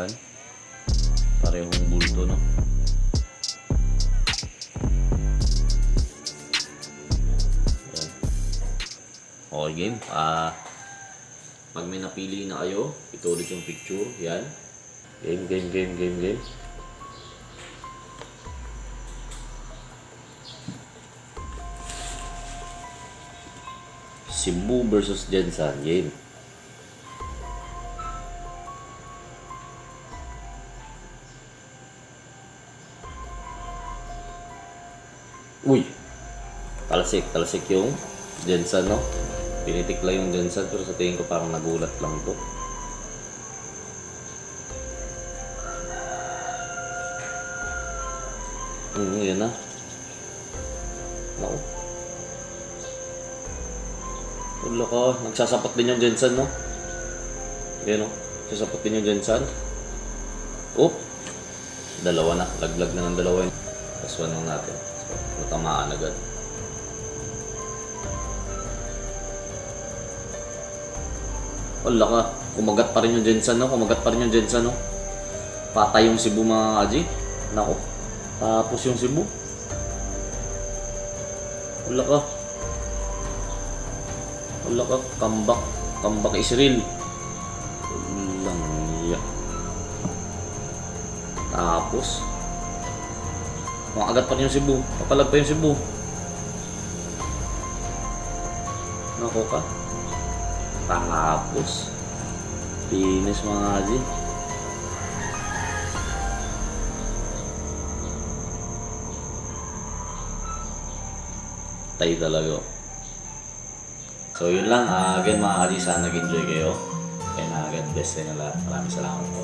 Gensan. Parehong bulto, no? Yan. Okay, game. Pag may napili na kayo, ito ulit yung picture. Yan. Game. Cebu versus Gensan. Game. Uy! Talasik yung Gensan, no? Pinitik lang yung Gensan, pero sa tingin ko parang nagulat lang to. Yan na. Naku. Wala ka. Nagsasapat din yung Gensan, no? Yan, no? Sasapat din yung Gensan. Oop! Dalawa na. Laglag na ng dalawa yun. Tapos one lang natin. So, matamaan agad. Wala ka. Kumagat pa rin yung Gensan, no? Patay yung Cebu, mga kaji. Nako. Tapos yung Cebu. Wala ka. Comeback Israel. Walang iya. Tapos makagat pa rin yung Cebu. Papalag pa yung Cebu. Nako ka. Tapos finish, mga kaji. Tay talaga. So yun lang. Again, mga kaji, sana nag-enjoy kayo. And God bless kayo na lahat. Maraming salamat po.